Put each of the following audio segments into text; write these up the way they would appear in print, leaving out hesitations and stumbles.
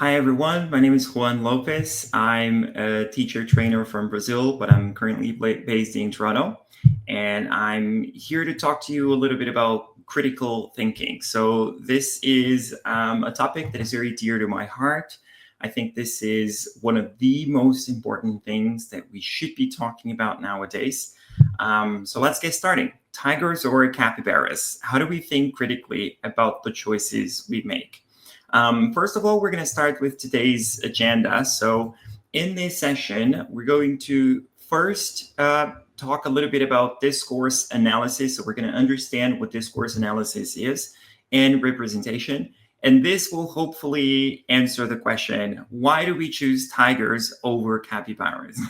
Hi, everyone. My name is Juan Lopes. I'm a teacher trainer from Brazil, but I'm currently based in Toronto. And I'm here to talk to you a little bit about critical thinking. So this is a topic that is very dear to my heart. I think this is one of the most important things that we should be talking about nowadays. So let's get started. Tigers or capybaras? How do we think critically about the choices we make? First of all, we're going to start with today's agenda. So in this session, we're going to first talk a little bit about discourse analysis. So we're going to understand what discourse analysis is and representation. And this will hopefully answer the question, why do we choose tigers over capybaras?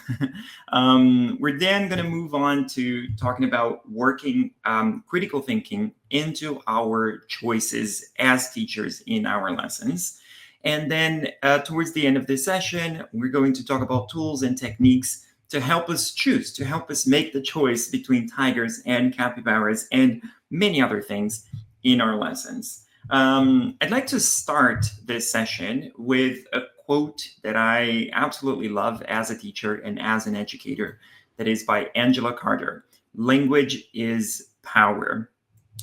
We're then going to move on to talking about working critical thinking into our choices as teachers in our lessons. And then towards the end of this session, we're going to talk about tools and techniques to help us choose, to help us make the choice between tigers and capybaras and many other things in our lessons. I'd like to start this session with a quote that I absolutely love as a teacher and as an educator, that is by Angela Carter. Language is power.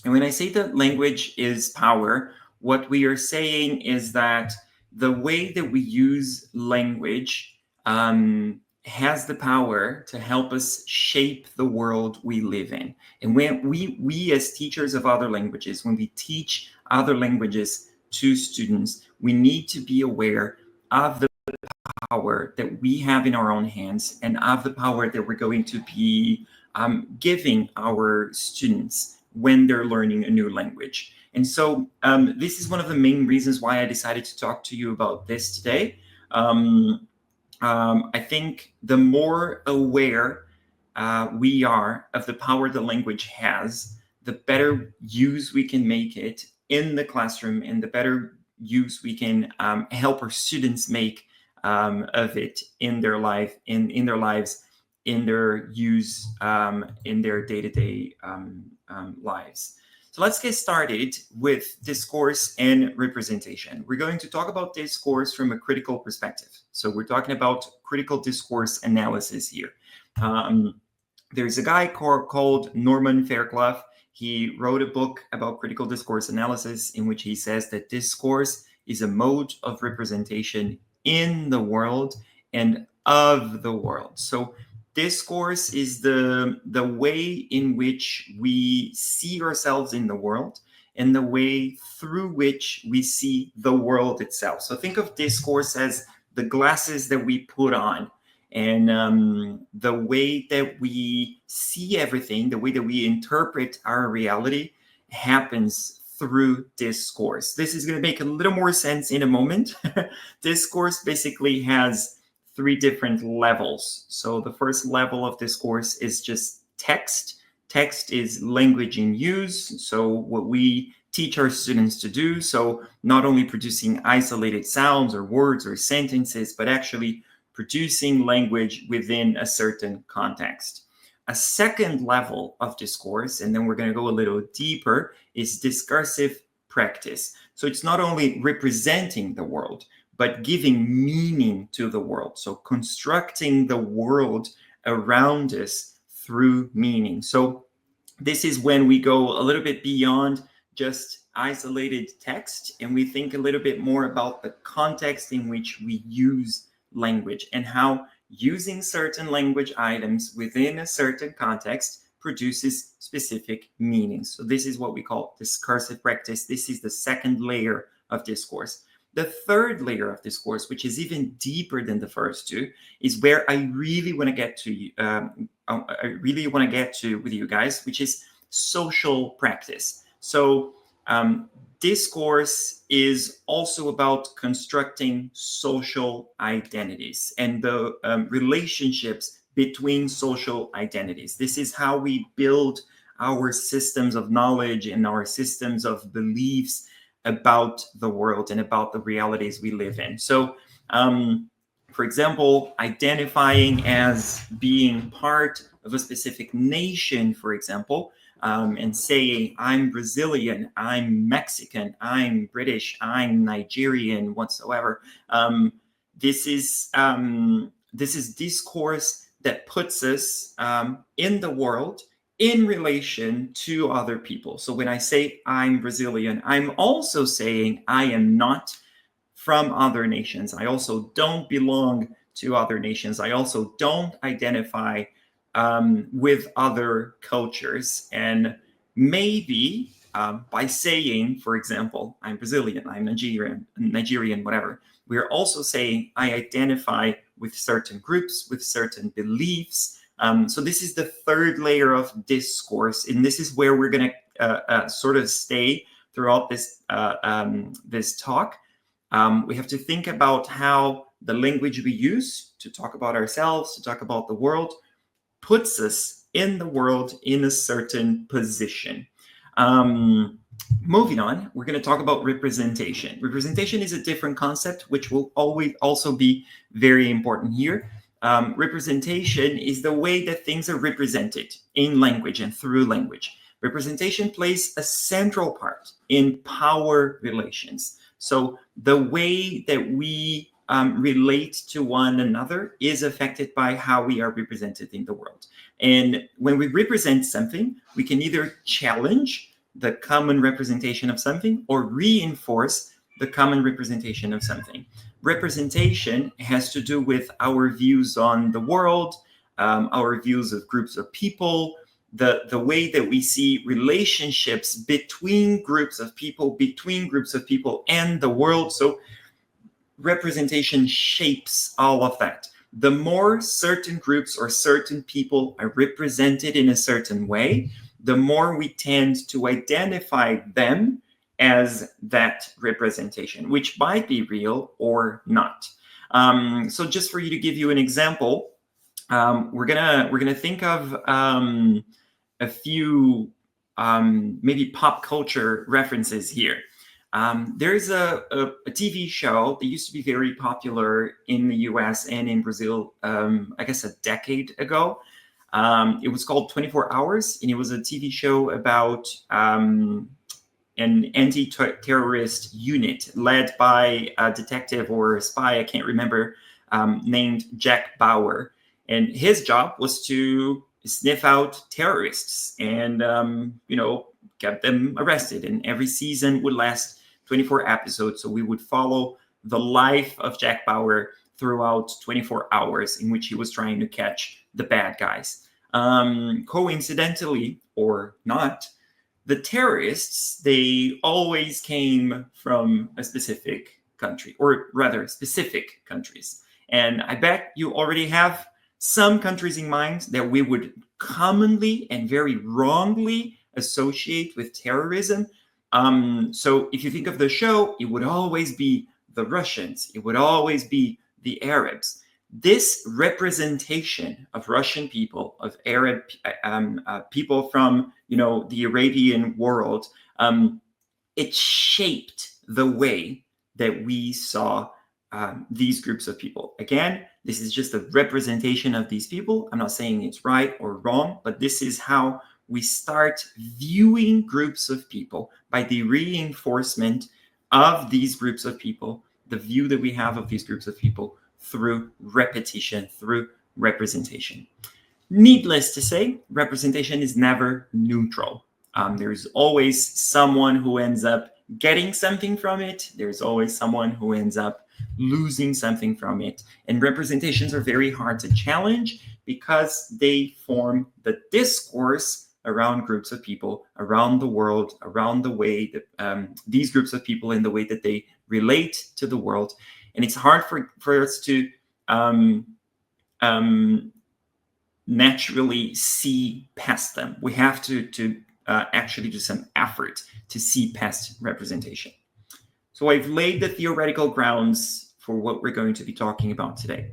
And when I say that language is power, what we are saying is that the way that we use language has the power to help us shape the world we live in. And when we as teachers of other languages, when we teach other languages to students, we need to be aware of the power that we have in our own hands and of the power that we're going to be giving our students when they're learning a new language. And so this is one of the main reasons why I decided to talk to you about this today. I think the more aware we are of the power the language has, the better use we can make it in the classroom and the better use we can help our students make of it in their life, in their lives, in their use, in their day-to-day lives. So let's get started with discourse and representation. We're going to talk about discourse from a critical perspective. So we're talking about critical discourse analysis here. There's a guy called Norman Fairclough. He wrote a book about critical discourse analysis in which he says that discourse is a mode of representation in the world and of the world. So discourse is the way in which we see ourselves in the world and the way through which we see the world itself. So think of discourse as the glasses that we put on, and the way that we see everything, the way that we interpret our reality happens through discourse. This is going to make a little more sense in a moment. Discourse basically has three different levels. So the first level of discourse is just text. Text is language in use. So what we teach our students to do. So not only producing isolated sounds or words or sentences, but actually producing language within a certain context. A second level of discourse, and then we're going to go a little deeper, is discursive practice. So it's not only representing the world, but giving meaning to the world. So constructing the world around us through meaning. So this is when we go a little bit beyond just isolated text, and we think a little bit more about the context in which we use language and how using certain language items within a certain context produces specific meanings. So this is what we call discursive practice. This is the second layer of discourse. The third layer of discourse, which is even deeper than the first two, is where I really want to get to with you guys, which is social practice. So discourse is also about constructing social identities and the relationships between social identities. This is how we build our systems of knowledge and our systems of beliefs about the world and about the realities we live in. So, for example, identifying as being part of a specific nation, for example, and saying, I'm Brazilian, I'm Mexican, I'm British, I'm Nigerian, whatsoever. This is discourse that puts us in the world in relation to other people. So when I say I'm Brazilian, I'm also saying I am not from other nations. I also don't belong to other nations. I also don't identify with other cultures. And maybe by saying, for example, I'm Brazilian, I'm Nigerian, whatever, we're also saying I identify with certain groups, with certain beliefs. So this is the third layer of discourse, and this is where we're going to sort of stay throughout this this talk. We have to think about how the language we use to talk about ourselves, to talk about the world, puts us in the world in a certain position. Moving on, we're going to talk about representation. Representation is a different concept, which will always also be very important here. Representation is the way that things are represented in language and through language. Representation plays a central part in power relations. So the way that we relate to one another is affected by how we are represented in the world. And when we represent something, we can either challenge the common representation of something or reinforce the common representation of something. Representation has to do with our views on the world, our views of groups of people, the way that we see relationships between groups of people and the world. So representation shapes all of that. The more certain groups or certain people are represented in a certain way, the more we tend to identify them as that representation, which might be real or not. So just for you to give you an example, we're gonna think of a few maybe pop culture references here. There's a TV show that used to be very popular in the US and in Brazil, I guess a decade ago. It was called 24 Hours, and it was a TV show about an anti-terrorist unit led by a detective or a spy, I can't remember, named Jack Bauer. And his job was to sniff out terrorists and, get them arrested. And every season would last 24 episodes. So we would follow the life of Jack Bauer throughout 24 hours in which he was trying to catch the bad guys. Coincidentally, or not, the terrorists, they always came from a specific country, or rather specific countries. And I bet you already have some countries in mind that we would commonly and very wrongly associate with terrorism. So if you think of the show, it would always be the Russians. It would always be the Arabs. This representation of Russian people, of Arab people from, the Arabian world, it shaped the way that we saw these groups of people. Again, this is just a representation of these people. I'm not saying it's right or wrong, but this is how we start viewing groups of people by the reinforcement of these groups of people, the view that we have of these groups of people through repetition, through representation. Needless to say, representation is never neutral. There's always someone who ends up getting something from it. There's always someone who ends up losing something from it. And representations are very hard to challenge because they form the discourse around groups of people, around the world, around the way that these groups of people and the way that they relate to the world. And it's hard for us to naturally see past them. We have to actually do some effort to see past representation. So I've laid the theoretical grounds for what we're going to be talking about today.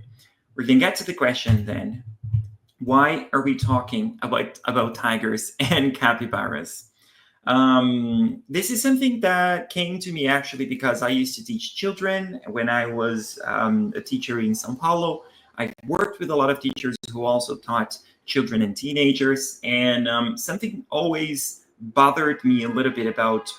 We can get to the question then, why are we talking about tigers and capybaras? This is something that came to me actually because I used to teach children when I was a teacher in São Paulo. I worked with a lot of teachers who who also taught children and teenagers. And something always bothered me a little bit about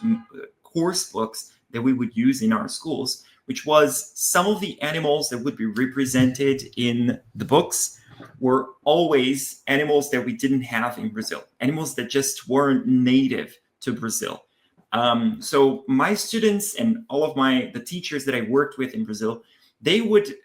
course books that we would use in our schools, which was some of the animals that would be represented in the books were always animals that we didn't have in Brazil, animals that just weren't native to Brazil. So my students and all of the teachers that I worked with in Brazil, they would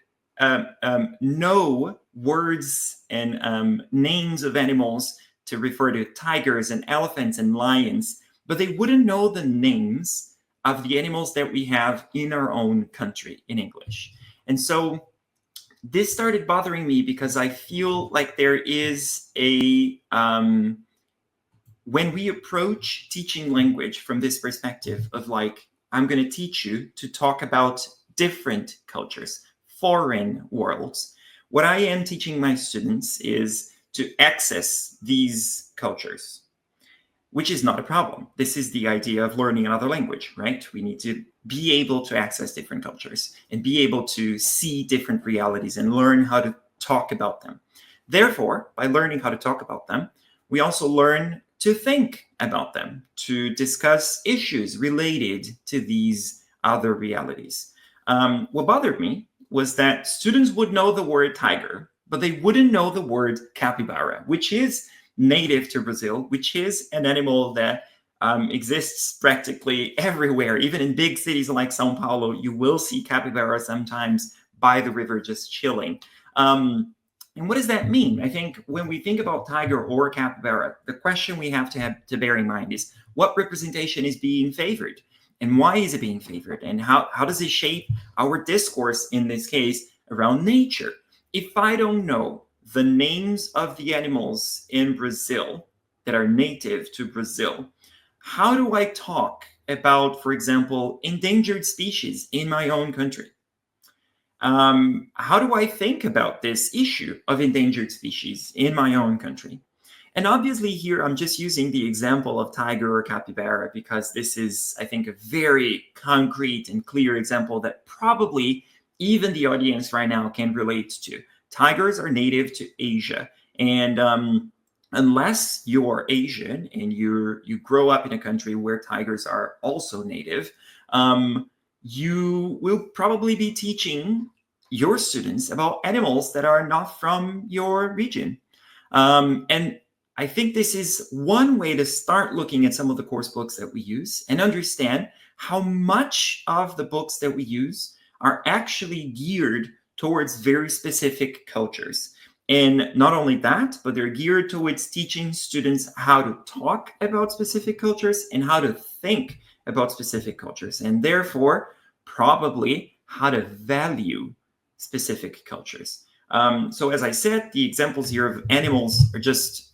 know words and names of animals to refer to tigers and elephants and lions, but they wouldn't know the names of the animals that we have in our own country in English. And so this started bothering me because I feel like there is a, when we approach teaching language from this perspective of like, I'm going to teach you to talk about different cultures, foreign worlds, what I am teaching my students is to access these cultures, which is not a problem. This is the idea of learning another language, right? We need to be able to access different cultures and be able to see different realities and learn how to talk about them. Therefore, by learning how to talk about them, we also learn to think about them, to discuss issues related to these other realities. What bothered me was that students would know the word tiger, but they wouldn't know the word capybara, which is native to Brazil, which is an animal that exists practically everywhere. Even in big cities like São Paulo, you will see capybara sometimes by the river just chilling. And what does that mean? I think when we think about tiger or capybara, the question we have to bear in mind is what representation is being favored? And why is it being favored? And how does it shape our discourse, in this case, around nature? If I don't know the names of the animals in Brazil that are native to Brazil, how do I talk about, for example, endangered species in my own country? How do I think about this issue of endangered species in my own country? And obviously here, I'm just using the example of tiger or capybara because this is, I think, a very concrete and clear example that probably even the audience right now can relate to. Tigers are native to Asia. And unless you're Asian and you grow up in a country where tigers are also native, you will probably be teaching your students about animals that are not from your region. And I think this is one way to start looking at some of the course books that we use and understand how much of the books that we use are actually geared towards very specific cultures. And not only that, but they're geared towards teaching students how to talk about specific cultures and how to think about specific cultures, and therefore probably how to value specific cultures. So as I said, the examples here of animals are just,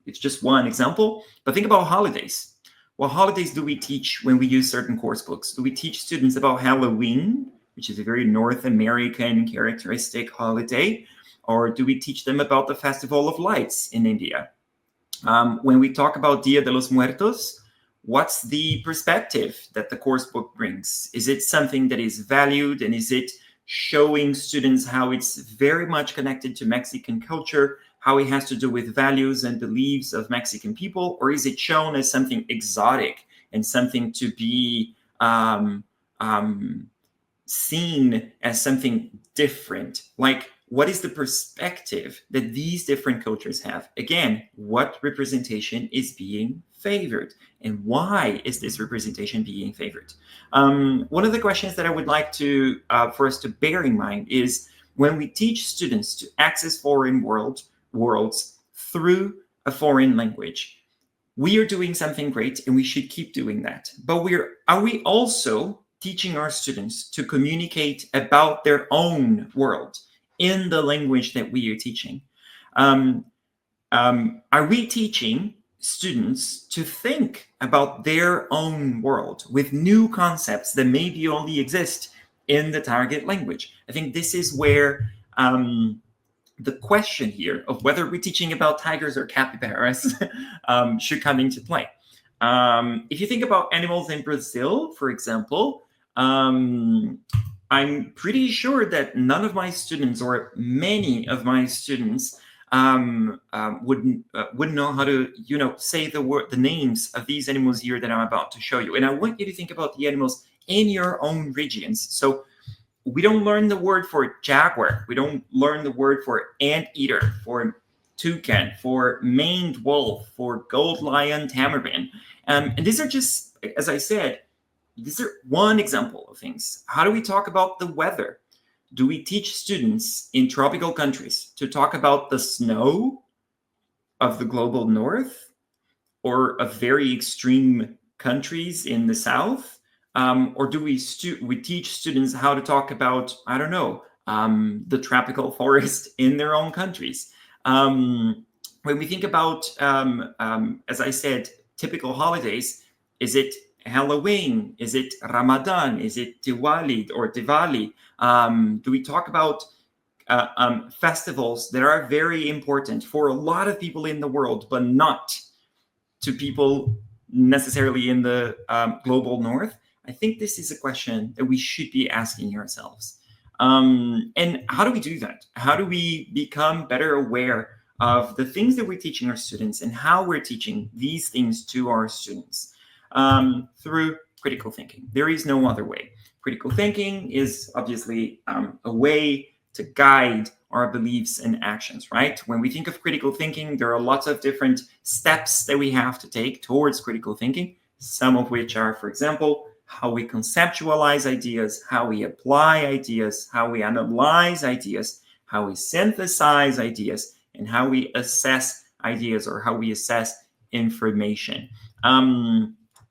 it's just one example, but think about holidays. What holidays do we teach when we use certain course books? Do we teach students about Halloween, which is a very North American characteristic holiday? Or do we teach them about the Festival of Lights in India? When we talk about Dia de los Muertos, what's the perspective that the course book brings? Is it something that is valued, and is it showing students how it's very much connected to Mexican culture, how it has to do with values and beliefs of Mexican people, or is it shown as something exotic and something to be seen as something different? Like, what is the perspective that these different cultures have? Again, what representation is being favored, and why is this representation being favored? One of the questions that I would like to for us to bear in mind is when we teach students to access foreign worlds through a foreign language, we are doing something great and we should keep doing that. But are we also teaching our students to communicate about their own world in the language that we are teaching? Are we teaching students to think about their own world with new concepts that maybe only exist in the target language? I think this is where the question here of whether we're teaching about tigers or capybaras should come into play. If you think about animals in Brazil, for example, I'm pretty sure that none of my students, or many of my students, wouldn't know how to, say the names of these animals here that I'm about to show you. And I want you to think about the animals in your own regions. So we don't learn the word for jaguar. We don't learn the word for anteater, for toucan, for maned wolf, for gold lion tamarin. And these are just, as I said, these are one example of things. How do we talk about the weather? Do we teach students in tropical countries to talk about the snow of the global north, or of very extreme countries in the south? Or do we teach students how to talk about, I don't know, the tropical forest in their own countries? When we think about, as I said, typical holidays, is it Halloween? Is it Ramadan? Is it Diwali or Diwali? Do we talk about festivals that are very important for a lot of people in the world, but not to people necessarily in the global north? I think this is a question that we should be asking ourselves. And how do we do that? How do we become better aware of the things that we're teaching our students and how we're teaching these things to our students? Through critical thinking. There is no other way. Critical thinking is obviously a way to guide our beliefs and actions, right? When we think of critical thinking, there are lots of different steps that we have to take towards critical thinking, some of which are, for example, how we conceptualize ideas, how we apply ideas, how we analyze ideas, how we synthesize ideas, and how we assess ideas, or how we assess information.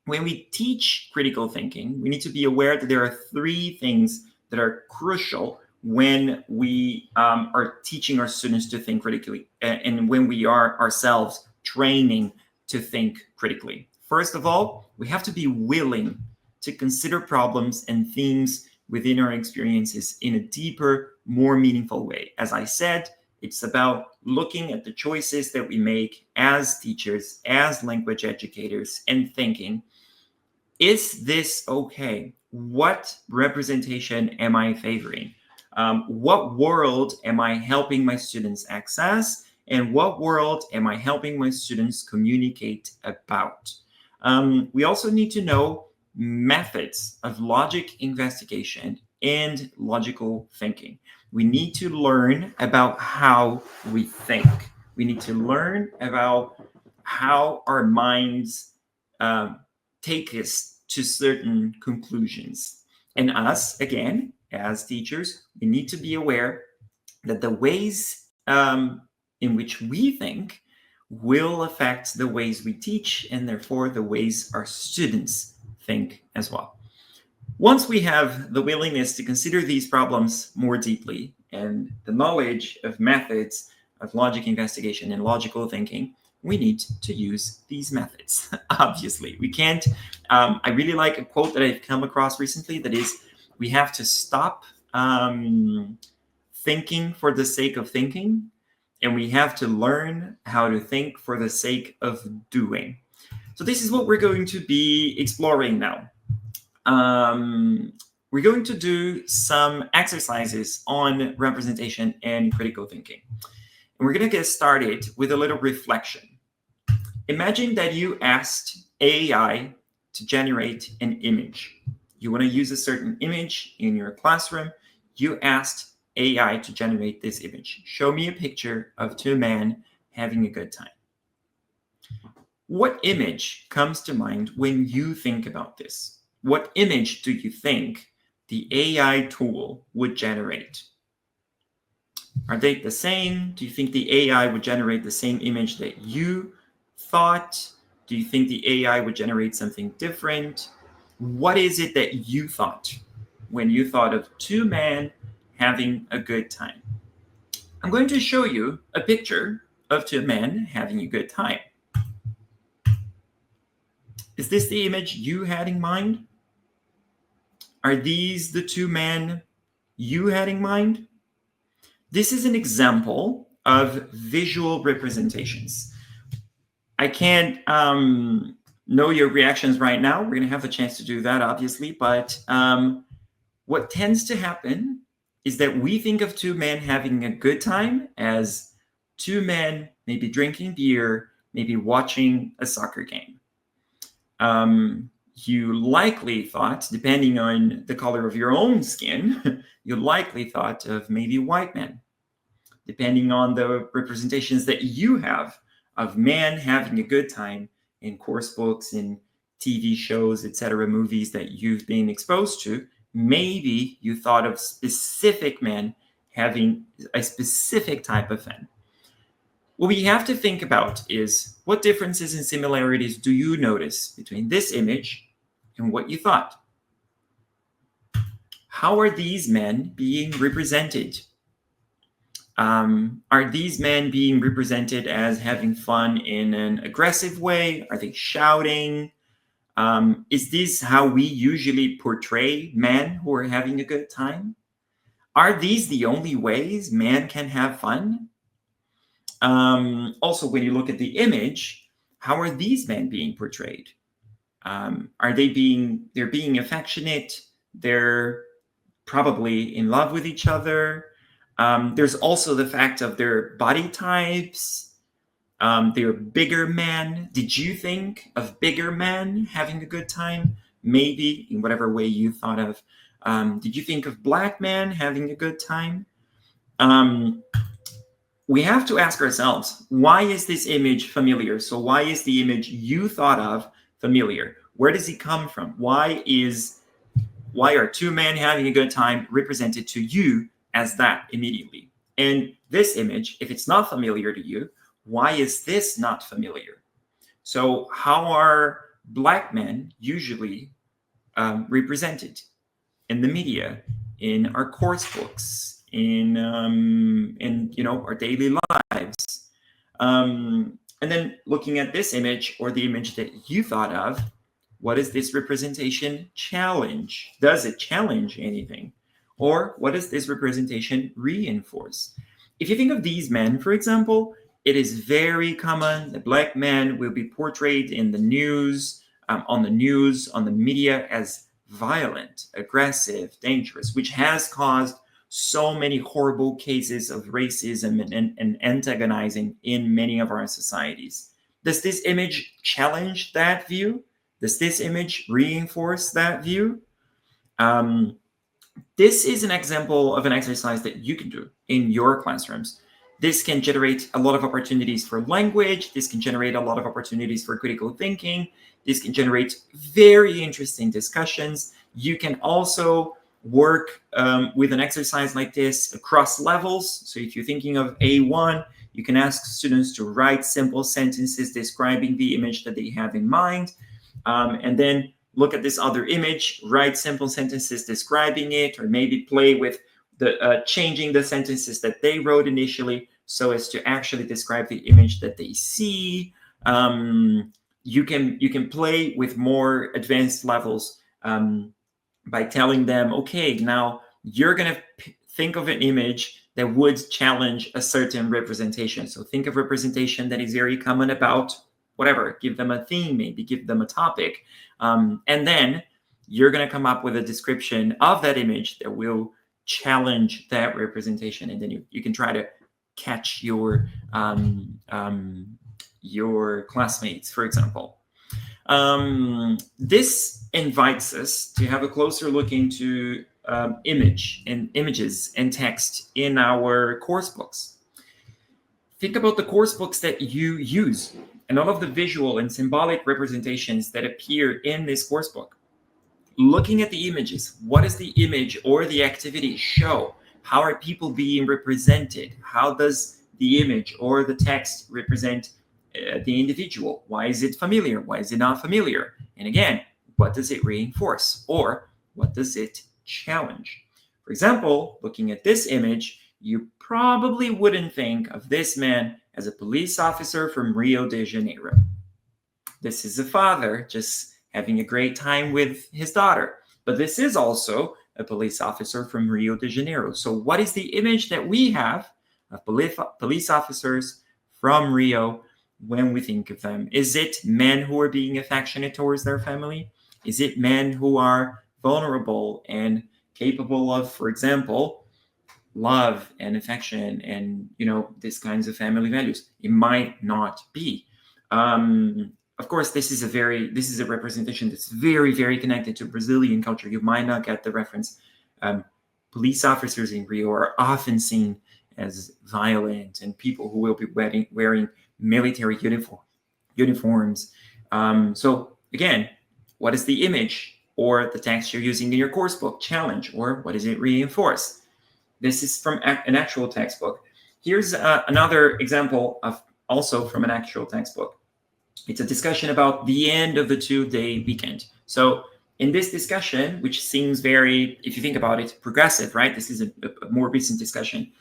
When we teach critical thinking, we need to be aware that there are three things that are crucial when we are teaching our students to think critically, and when we are ourselves training to think critically. First of all, we have to be willing to consider problems and themes within our experiences in a deeper, more meaningful way. As I said, it's about looking at the choices that we make as teachers, as language educators, and thinking, is this okay? What representation am I favoring? What world am I helping my students access? And what world am I helping my students communicate about? We also need to know methods of logic investigation and logical thinking. We need to learn about how we think. We need to learn about how our minds take us to certain conclusions. And us, again, as teachers, we need to be aware that the ways in which we think will affect the ways we teach, and therefore the ways our students think as well. Once we have the willingness to consider these problems more deeply, and the knowledge of methods of logic investigation and logical thinking, we need to use these methods. Obviously, we can't. I really like a quote that I've come across recently that is, we have to stop thinking for the sake of thinking, and we have to learn how to think for the sake of doing. So this is what we're going to be exploring now. We're going to do some exercises on representation and critical thinking. And we're going to get started with a little reflection. Imagine that you asked AI to generate an image. You want to use a certain image in your classroom. You asked AI to generate this image. Show me a picture of two men having a good time. What image comes to mind when you think about this? What image do you think the AI tool would generate? Are they the same? Do you think the AI would generate the same image that you thought? Do you think the AI would generate something different? What is it that you thought when you thought of two men having a good time? I'm going to show you a picture of two men having a good time. Is this the image you had in mind? Are these the two men you had in mind? This is an example of visual representations. I can't know your reactions right now. We're going to have a chance to do that, obviously. But what tends to happen is that we think of two men having a good time as two men maybe drinking beer, maybe watching a soccer game. You likely thought, depending on the color of your own skin, you likely thought of maybe white men, depending on the representations that you have of men having a good time in course books, in TV shows, etc., movies that you've been exposed to. Maybe you thought of specific men having a specific type of fun. What we have to think about is, what differences and similarities do you notice between this image and what you thought? How are these men being represented? Are these men being represented as having fun in an aggressive way? Are they shouting? Is this how we usually portray men who are having a good time? Are these the only ways men can have fun? Also, when you look at the image, how are these men being portrayed? Are they're being affectionate? They're probably in love with each other. There's also the fact of their body types. They're bigger men. Did you think of bigger men having a good time? Maybe in whatever way you thought of. Did you think of black men having a good time? We have to ask ourselves, why is this image familiar? So why is the image you thought of familiar? Where does it come from? Why are two men having a good time represented to you as that immediately? And this image, if it's not familiar to you, why is this not familiar? So how are black men usually represented in the media, in our course books, in our daily lives? And then looking at this image, or the image that you thought of, what does this representation challenge? Does it challenge anything? Or what does this representation reinforce? If you think of these men, for example, it is very common that black men will be portrayed in the news, on the media, as violent, aggressive, dangerous, which has caused so many horrible cases of racism and antagonizing in many of our societies. Does this image challenge that view? Does this image reinforce that view? This is an example of an exercise that you can do in your classrooms. This can generate a lot of opportunities for language. This can generate a lot of opportunities for critical thinking. This can generate very interesting discussions. You can also work with an exercise like this across levels. So if you're thinking of A1, you can ask students to write simple sentences describing the image that they have in mind. And then look at this other image, write simple sentences describing it, or maybe play with the changing the sentences that they wrote initially so as to actually describe the image that they see. You can play with more advanced levels by telling them, okay, now you're going to think of an image that would challenge a certain representation. So think of representation that is very common about whatever, give them a theme, maybe give them a topic. And then you're going to come up with a description of that image that will challenge that representation. And then you can try to catch your classmates, for example. This invites us to have a closer look into images and text in our course books. Think about the course books that you use and all of the visual and symbolic representations that appear in this course book. Looking at the images, what does the image or the activity show? How are people being represented? How does the image or the text represent the individual? Why is it familiar? Why is it not familiar? And again, what does it reinforce? Or what does it challenge? For example, looking at this image, you probably wouldn't think of this man as a police officer from Rio de Janeiro. This is a father just having a great time with his daughter. But this is also a police officer from Rio de Janeiro. So what is the image that we have of police officers from Rio when we think of them? Is it men who are being affectionate towards their family? Is it men who are vulnerable and capable of, for example, love and affection and, these kinds of family values. It might not be. Of course, this is a representation that's very, very connected to Brazilian culture. You might not get the reference. Police officers in Rio are often seen as violent and people who will be wearing military uniforms. So again, what is the image or the text you're using in your course book challenge, or what does it reinforce? This is from an actual textbook. Here's another example of also from an actual textbook. It's a discussion about the end of the 2-day weekend. So in this discussion, which seems very, if you think about it, progressive, right? This is a more recent discussion.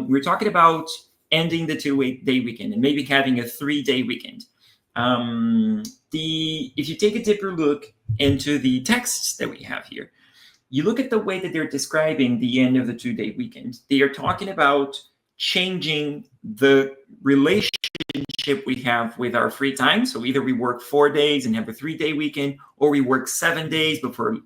We're talking about ending the 2-day weekend and maybe having a 3-day weekend. If you take a deeper look into the texts that we have here, you look at the way that they're describing the end of the 2-day weekend. They are talking about changing the relationship we have with our free time. So either we work 4 days and have a 3-day weekend, or we work 7 days but for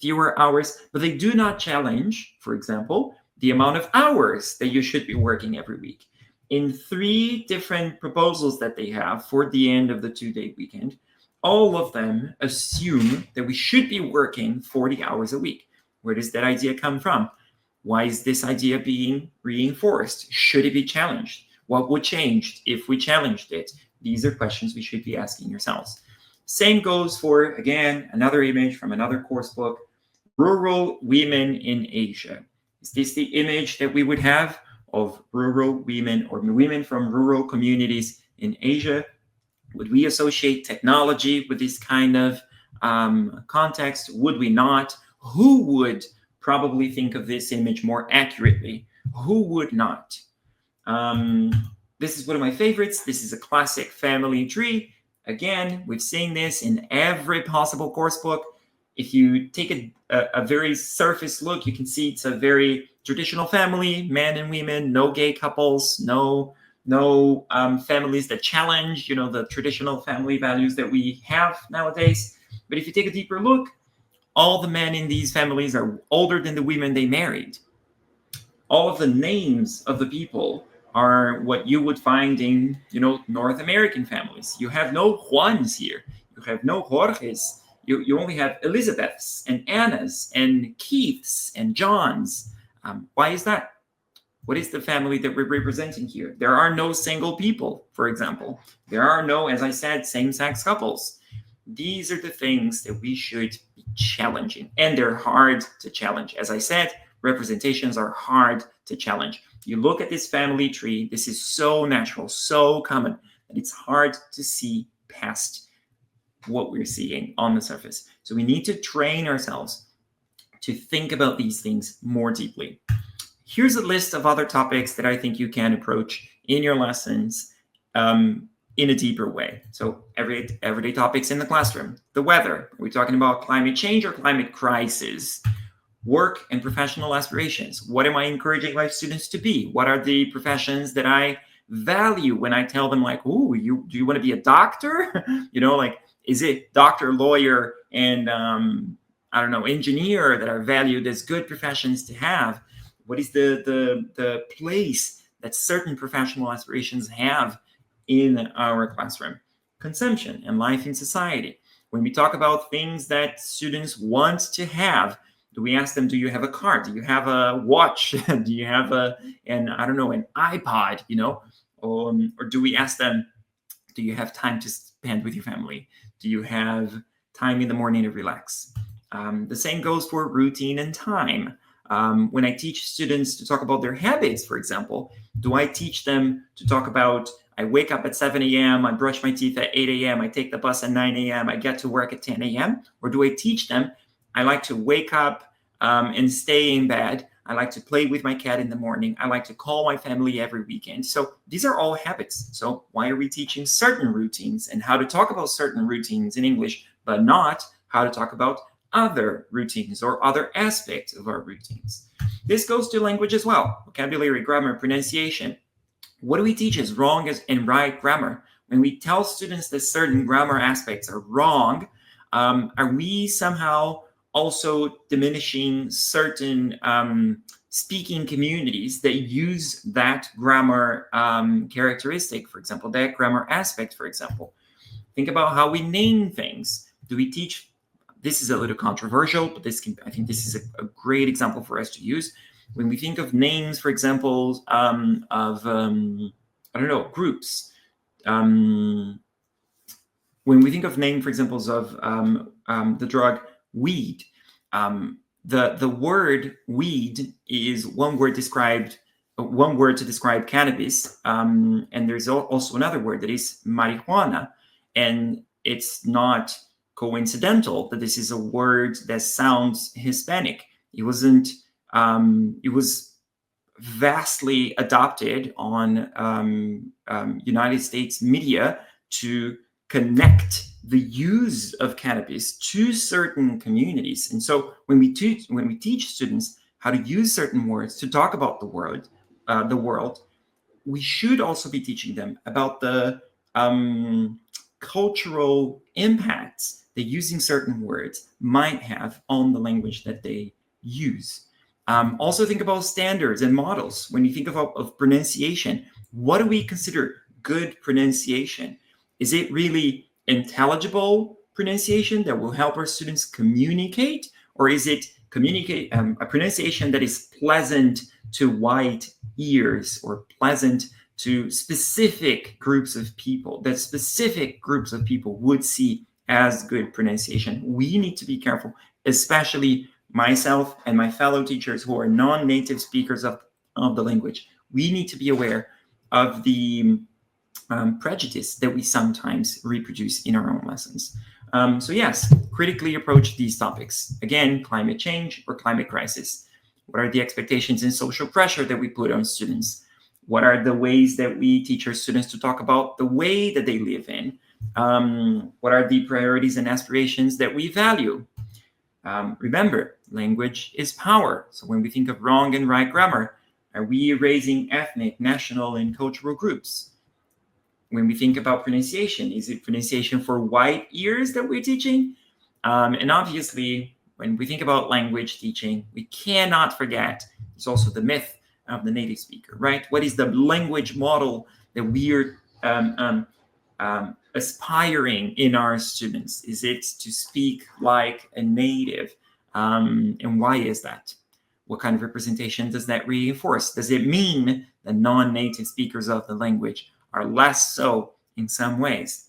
fewer hours. But they do not challenge, for example, the amount of hours that you should be working every week. In 3 different proposals that they have for the end of the 2-day weekend, all of them assume that we should be working 40 hours a week. Where does that idea come from? Why is this idea being reinforced? Should it be challenged? What would change if we challenged it? These are questions we should be asking yourselves. Same goes for, again, another image from another course book, rural women in Asia. Is this the image that we would have of rural women or women from rural communities in Asia? Would we associate technology with this kind of context? Would we not? Who would probably think of this image more accurately? Who would not? This is one of my favorites. This is a classic family tree. Again, we've seen this in every possible course book. If you take a very surface look, you can see it's a very traditional family, men and women, no gay couples, no families that challenge, the traditional family values that we have nowadays. But if you take a deeper look, all the men in these families are older than the women they married. All of the names of the people are what you would find in, North American families. You have no Juans here. You have no Jorges. You only have Elizabeths and Annas and Keiths and Johns. Why is that? What is the family that we're representing here? There are no single people, for example. There are no, as I said, same-sex couples. These are the things that we should be challenging, and they're hard to challenge. As I said, representations are hard to challenge. You look at this family tree, this is so natural, so common, that it's hard to see past what we're seeing on the surface. So we need to train ourselves to think about these things more deeply. Here's a list of other topics that I think you can approach in your lessons in a deeper way. So everyday topics in the classroom. The weather. Are we talking about climate change or climate crisis? Work and professional aspirations. What am I encouraging my students to be? What are the professions that I value when I tell them, like, ooh, do you want to be a doctor? Is it doctor, lawyer, and engineer that are valued as good professions to have? What is the place that certain professional aspirations have in our classroom? Consumption and life in society. When we talk about things that students want to have, do we ask them, do you have a car? Do you have a watch? Do you have an iPod, or do we ask them, do you have time to spend with your family? Do you have time in the morning to relax? The same goes for routine and time. When I teach students to talk about their habits, for example, do I teach them to talk about, I wake up at 7 a.m., I brush my teeth at 8 a.m., I take the bus at 9 a.m., I get to work at 10 a.m.? Or do I teach them, I like to wake up and stay in bed. I like to play with my cat in the morning. I like to call my family every weekend. So these are all habits. So why are we teaching certain routines and how to talk about certain routines in English, but not how to talk about other routines or other aspects of our routines? This goes to language as well. Vocabulary, grammar, pronunciation. What do we teach as wrong and right grammar? When we tell students that certain grammar aspects are wrong, are we somehow also diminishing certain speaking communities that use that grammar characteristic, for example, that grammar aspect, for example. Think about how we name things. Do we teach? This is a little controversial, but I think this is a great example for us to use. When we think of names, for example, of I don't know, groups. When we think of name, for examples of the drug weed, the word weed is one word to describe cannabis, and there's also another word that is marijuana, and it's not coincidental that this is a word that sounds Hispanic. It wasn't. It was vastly adopted on United States media to connect the use of cannabis to certain communities. And so when we teach students how to use certain words to talk about the world, we should also be teaching them about the cultural impacts that using certain words might have on the language that they use. Also think about standards and models. When you think of pronunciation, what do we consider good pronunciation? Is it really intelligible pronunciation that will help our students communicate? Or is it a pronunciation that is pleasant to white ears or pleasant to specific groups of people, that specific groups of people would see as good pronunciation? We need to be careful, especially myself and my fellow teachers who are non-native speakers of the language. We need to be aware of the prejudice that we sometimes reproduce in our own lessons. So yes, critically approach these topics. Again, climate change or climate crisis. What are the expectations and social pressure that we put on students? What are the ways that we teach our students to talk about the way that they live in? What are the priorities and aspirations that we value? Remember, language is power. So when we think of wrong and right grammar, are we erasing ethnic, national, and cultural groups? When we think about pronunciation, is it pronunciation for white ears that we're teaching? And obviously, when we think about language teaching, we cannot forget, it's also the myth of the native speaker, right? What is the language model that we're aspiring in our students? Is it to speak like a native? And why is that? What kind of representation does that reinforce? Does it mean that non-native speakers of the language are less so in some ways?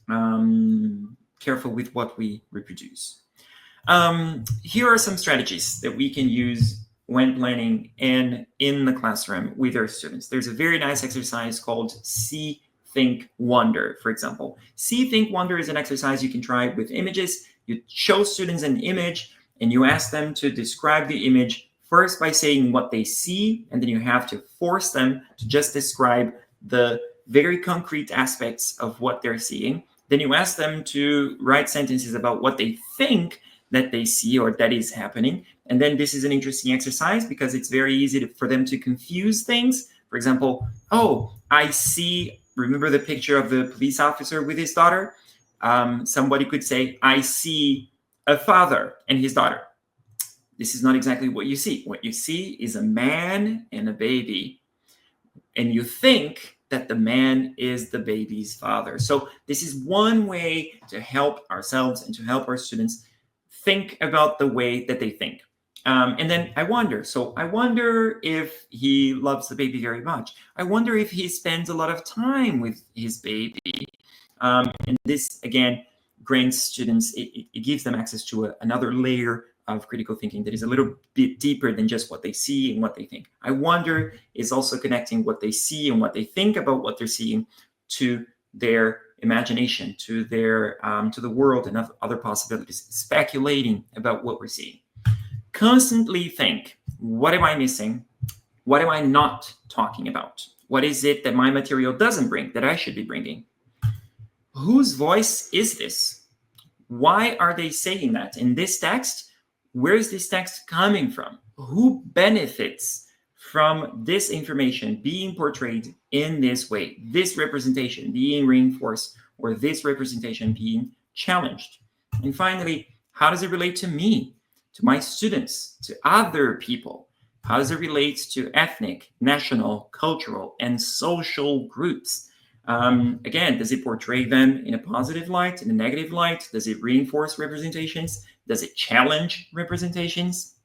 Careful with what we reproduce. Here are some strategies that we can use when planning and in the classroom with our students. There's a very nice exercise called See, Think, Wonder, for example. See, Think, Wonder is an exercise you can try with images. You show students an image and you ask them to describe the image first by saying what they see, and then you have to force them to just describe the very concrete aspects of what they're seeing. Then you ask them to write sentences about what they think that they see or that is happening. And then this is an interesting exercise because it's very easy for them to confuse things. For example, oh, I see, remember the picture of the police officer with his daughter? Somebody could say, I see a father and his daughter. This is not exactly what you see. What you see is a man and a baby. And you think that the man is the baby's father. So this is one way to help ourselves and to help our students think about the way that they think. And then I wonder if he loves the baby very much. I wonder if he spends a lot of time with his baby. And this, again, grants students, it gives them access to another layer of critical thinking that is a little bit deeper than just what they see and what they think. I wonder is also connecting what they see and what they think about what they're seeing to their imagination, to their to the world and other possibilities, speculating about what we're seeing. Constantly think, what am I missing? What am I not talking about? What is it that my material doesn't bring that I should be bringing? Whose voice is this? Why are they saying that? In this text, where is this text coming from? Who benefits from this information being portrayed in this way, this representation being reinforced, or this representation being challenged? And finally, How does it relate to me, to my students, to other people? How does it relate to ethnic, national, cultural, and social groups? Again, does it portray them in a positive light, in a negative light? Does it reinforce representations? Does it challenge representations?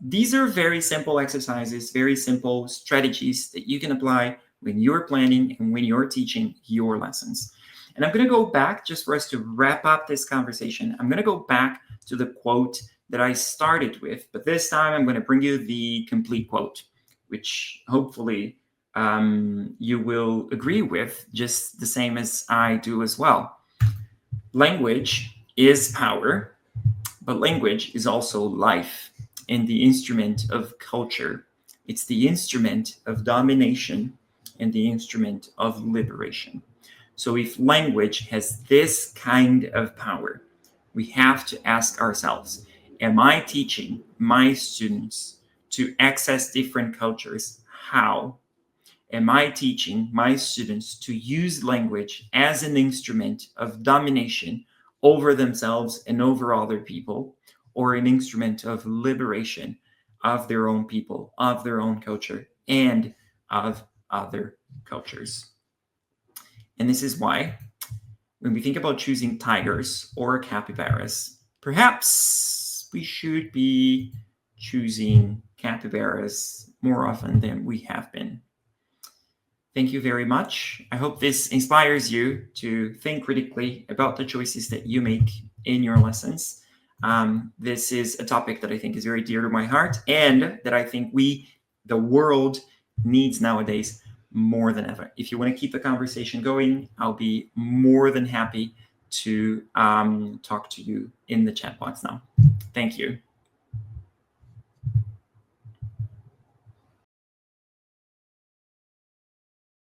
These are very simple exercises, very simple strategies that you can apply when you're planning and when you're teaching your lessons. And I'm going to go back, just for us to wrap up this conversation, I'm going to go back to the quote that I started with, but this time I'm going to bring you the complete quote, which hopefully you will agree with just the same as I do as well. Language is power, but language is also life and the instrument of culture. It's the instrument of domination and the instrument of liberation. So if language has this kind of power, we have to ask ourselves, am I teaching my students to access different cultures? How? Am I teaching my students to use language as an instrument of domination over themselves and over other people, or an instrument of liberation of their own people, of their own culture, and of other cultures? And this is why, when we think about choosing tigers or capybaras, perhaps we should be choosing capybaras more often than we have been. Thank you very much. I hope this inspires you to think critically about the choices that you make in your lessons. This is a topic that I think is very dear to my heart and that I think the world needs nowadays more than ever. If you want to keep the conversation going, I'll be more than happy to talk to you in the chat box now. Thank you.